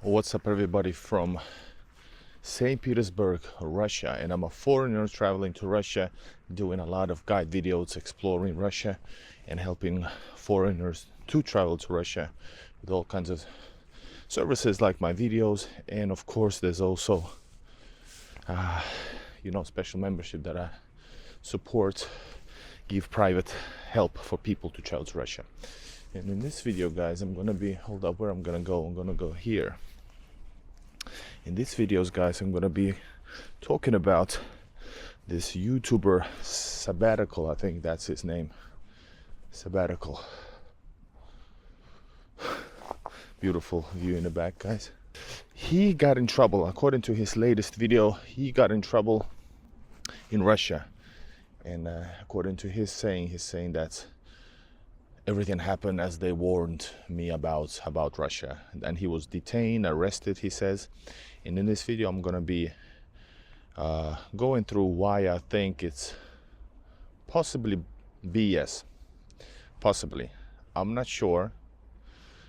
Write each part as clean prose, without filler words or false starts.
What's up, everybody, from St. Petersburg, Russia, and I'm a foreigner traveling to Russia, doing a lot of guide videos exploring Russia and helping foreigners to travel to Russia with all kinds of services like my videos. And of course there's also special membership that I support, give private help for people to travel to Russia. And in this video, guys, I'm gonna be I'm gonna go here. In these videos, guys, I'm gonna be talking about this YouTuber Sabbatical. I think that's his name. Sabbatical. Beautiful view in the back, guys. He got in trouble, according to his latest video. He got in trouble in Russia, and according to he's saying that everything happened as they warned me about Russia, and he was detained, arrested, he says. And in this video I'm gonna be going through why I think it's possibly BS. Possibly, I'm not sure,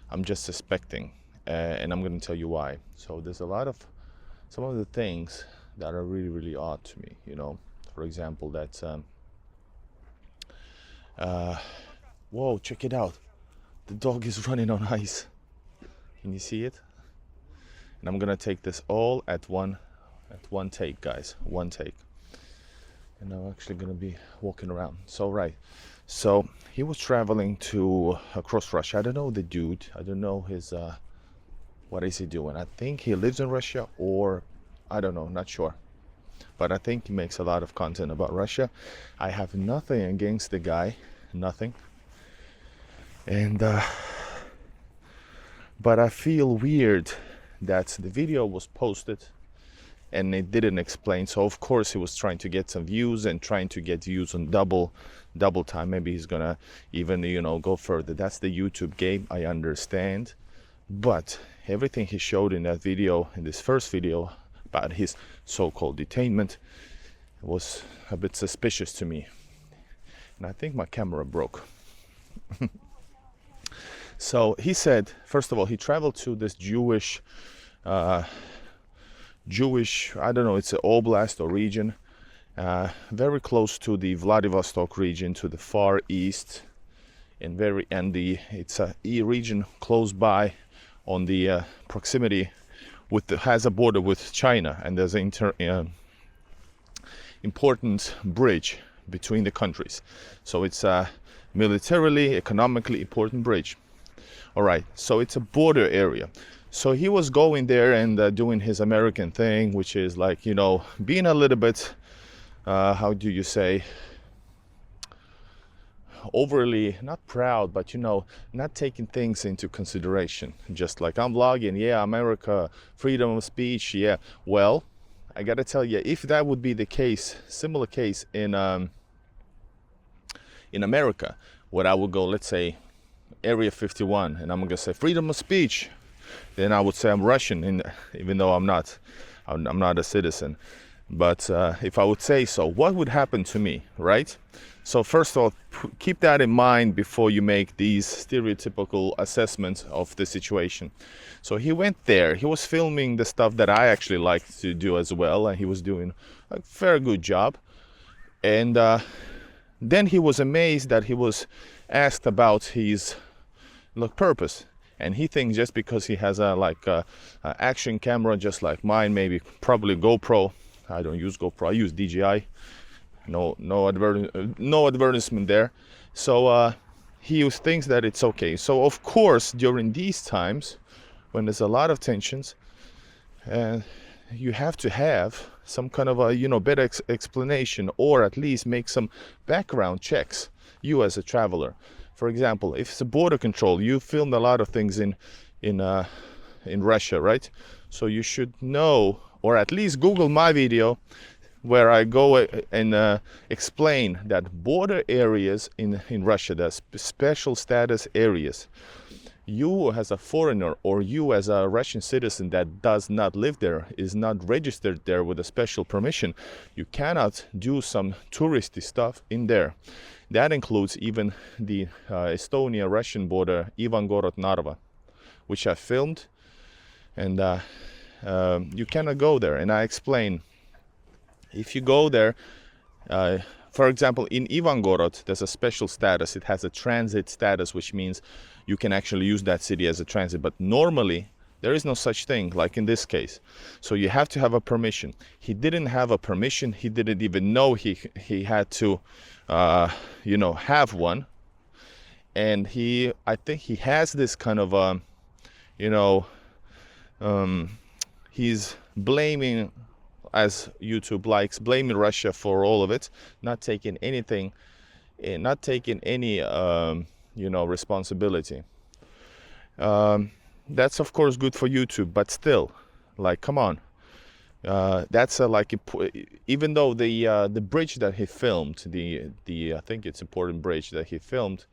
I'm just suspecting, and I'm gonna tell you why. So there's some of the things that are really, really odd to me, for example, that whoa, check it out, the dog is running on ice. Can you see it? And I'm gonna take this all at one take, guys, one take. And I'm actually gonna be walking around. So he was traveling across Russia. I don't know the dude, I don't know his what is he doing. I think he lives in Russia, or I don't know, not sure, but I think he makes a lot of content about Russia. I have nothing against the guy, nothing. And but I feel weird that the video was posted and it didn't explain. So of course he was trying to get some views and trying to get views on double time. Maybe he's gonna even go further. That's the YouTube game, I understand. But everything he showed in that video, in this first video about his so-called detainment, was a bit suspicious to me. And I think my camera broke. So he said, first of all, he traveled to this Jewish, I don't know, it's an oblast or region, very close to the Vladivostok region, to the far east, it's a region close by, on the proximity has a border with China, and there's an important bridge between the countries. So it's a militarily, economically important bridge. All right, so it's a border area. So he was going there and doing his American thing, which is like, being a little bit, how do you say, overly, not proud, but not taking things into consideration. Just like, I'm vlogging, yeah, America, freedom of speech, yeah. Well, I gotta tell you, if that would be the case, similar case in America, where I would go, let's say, Area 51, and I'm gonna say freedom of speech, then I would say I'm Russian, even though I'm not a citizen. But if I would say so, what would happen to me, right? So first of all, keep that in mind before you make these stereotypical assessments of the situation. So he went there, he was filming the stuff that I actually like to do as well, and he was doing a very good job. And then he was amazed that he was asked about his purpose, and he thinks just because he has a action camera just like mine, maybe probably GoPro. I don't use GoPro, I use DJI. No advertisement there. So he thinks that it's okay. So of course during these times when there's a lot of tensions, you have to have some kind of a better explanation, or at least make some background checks, you as a traveler. For example, if it's a border control, you filmed a lot of things in Russia, right? So you should know, or at least Google my video where I go and explain that border areas in Russia, there's special status areas. You as a foreigner, or you as a Russian citizen that does not live there, is not registered there with a special permission, you cannot do some touristy stuff in there. That includes even the Estonia-Russian border, Ivangorod-Narva, which I filmed and you cannot go there. And I explain, if you go there, for example, in Ivangorod, there's a special status. It has a transit status, which means you can actually use that city as a transit. But normally, there is no such thing, like in this case. So you have to have a permission. He didn't have a permission. He didn't even know he had to, have one. And I think he has this kind of, he's blaming, as YouTube likes, blaming Russia for all of it, not taking anything, not taking any, responsibility. That's of course good for YouTube, but still, like, come on. That's even though the bridge that he filmed, the I think it's important bridge that he filmed,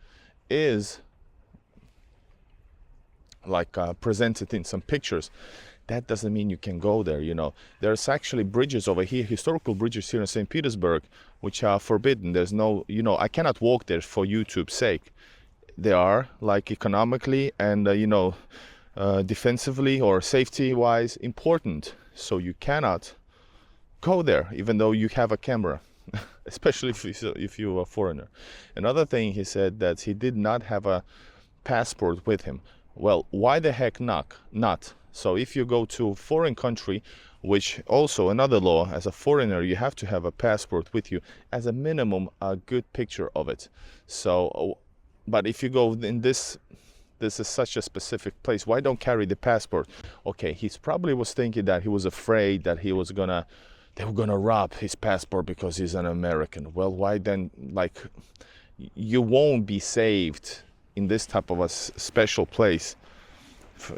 is like presented in some pictures, that doesn't mean you can go there. There's actually bridges over here, historical bridges here in St. Petersburg, which are forbidden. There's no, I cannot walk there for YouTube's sake. They are like economically and defensively or safety wise important, so you cannot go there even though you have a camera. Especially if you're a foreigner. Another thing, he said that he did not have a passport with him. Well, why the heck not? So if you go to a foreign country, which also another law, as a foreigner, you have to have a passport with you, as a minimum, a good picture of it. So, but if you go in this is such a specific place, why don't carry the passport? Okay, he probably was thinking that he was afraid that they were gonna rob his passport because he's an American. Well, why then, you won't be saved in this type of a special place.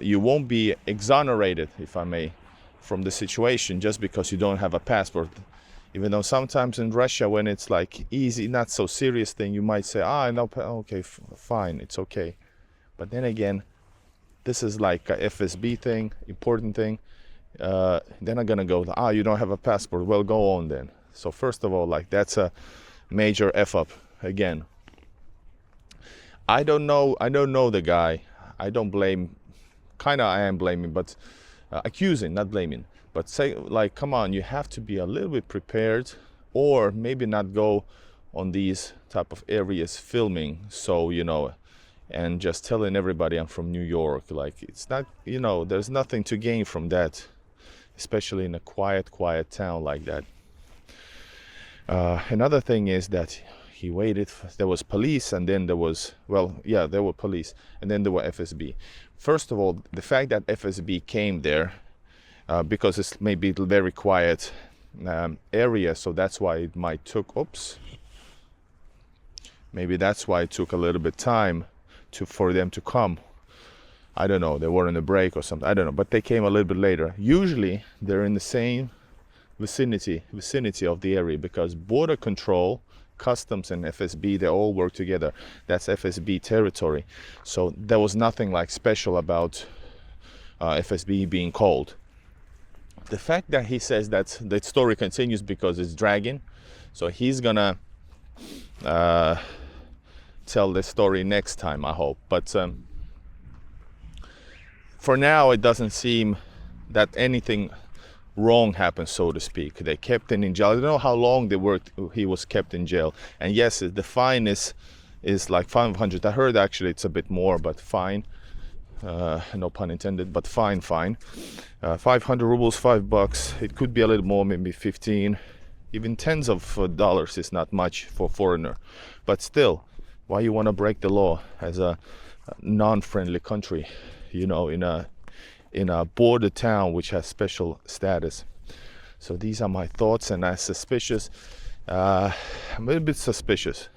You won't be exonerated, if I may, from the situation just because you don't have a passport. Even though sometimes in Russia, when it's like easy, not so serious thing, you might say, no, okay, fine, it's okay. But then again, this is like a FSB thing, important thing. They're not gonna go, you don't have a passport, well, go on then. So first of all, that's a major F up again. I don't know the guy. I don't blame, I am blaming, but accusing, not blaming. But say, come on, you have to be a little bit prepared, or maybe not go on these type of areas filming, so and just telling everybody I'm from New York. It's not, there's nothing to gain from that, especially in a quiet town like that. Another thing is that he waited, there was police, and then there was, there were police, and then there were FSB. First of all, the fact that FSB came there, because it's maybe a very quiet area, so that's why it might maybe that's why it took a little bit time for them to come. I don't know, they were on a break or something, I don't know, but they came a little bit later. Usually they're in the same vicinity of the area, because border control, customs, and FSB, they all work together. That's FSB territory. So there was nothing special about FSB being called. The fact that he says that the story continues because it's dragging, so he's gonna tell the story next time, I hope. But for now, it doesn't seem that anything wrong happened, so to speak. They kept him in jail. I don't know how long he was kept in jail. And yes, the fine is like 500. I heard actually it's a bit more, but fine. No pun intended, but fine. 500 rubles, $5. It could be a little more, maybe 15. Even tens of dollars is not much for a foreigner. But still, why you want to break the law as a non-friendly country, in a border town which has special status? So these are my thoughts, and I'm suspicious. I'm a little bit suspicious.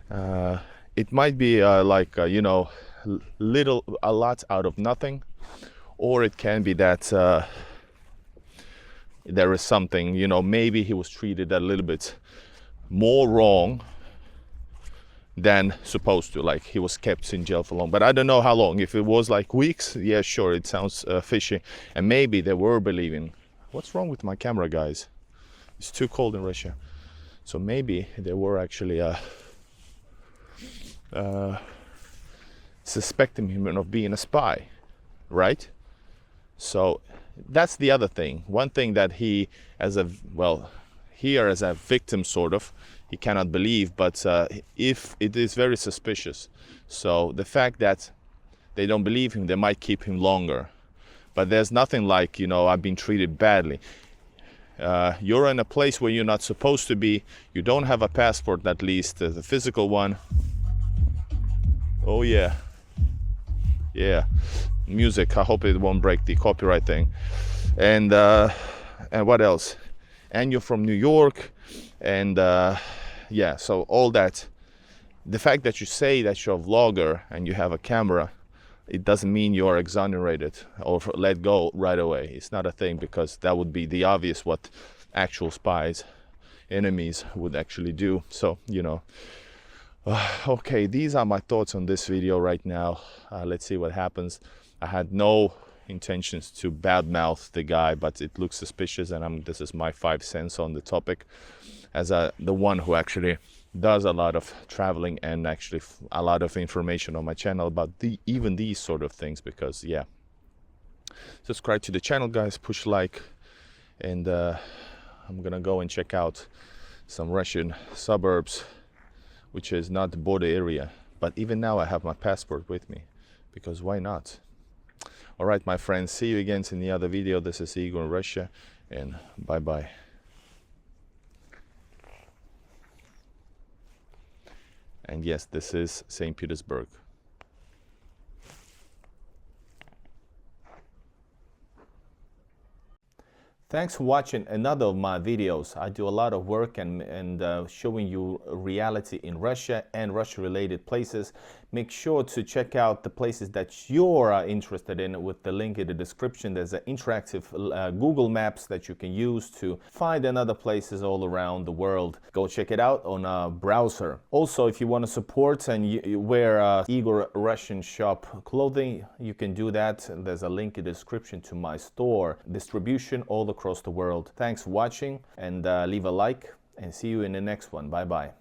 It might be a lot out of nothing, or it can be that there is something, maybe he was treated a little bit more wrong than supposed to, he was kept in jail for long. But I don't know how long. If it was weeks, yeah, sure, it sounds fishy. And maybe they were believing, what's wrong with my camera, guys? It's too cold in Russia. So maybe they were actually suspecting him of being a spy, right? So that's the other thing. One thing that he, as a, well, here as a victim sort of, he cannot believe, but if it is very suspicious. So the fact that they don't believe him, they might keep him longer. But there's nothing like, you know, I've been treated badly. You're in a place where you're not supposed to be. You don't have a passport, at least the physical one. Oh yeah, yeah. Music. I hope it won't break the copyright thing. And what else? And you're from New York, and yeah. So all that. The fact that you say that you're a vlogger and you have a camera, it doesn't mean you're exonerated or let go right away. It's not a thing, because that would be the obvious what actual spies, enemies would actually do. So, you know, okay, these are my thoughts on this video right now. Let's see what happens. I had no intentions to badmouth the guy, but it looks suspicious, and this is my 5 cents on the topic, as the one who actually does a lot of traveling and actually a lot of information on my channel about even these sort of things. Because yeah, subscribe to the channel, guys, push like, and I'm gonna go and check out some Russian suburbs, which is not the border area. But even now I have my passport with me, because why not? All right, my friends, see you again in the other video. This is Igor in Russia, and bye bye. And yes, this is St. Petersburg. Thanks for watching another of my videos. I do a lot of work and showing you reality in Russia and Russia-related places. Make sure to check out the places that you're interested in with the link in the description. There's an interactive Google Maps that you can use to find another places all around the world. Go check it out on a browser. Also, if you want to support and you wear Igor Russian shop clothing, you can do that. There's a link in the description to my store. Distribution all across the world. Thanks for watching, and leave a like, and see you in the next one. Bye bye.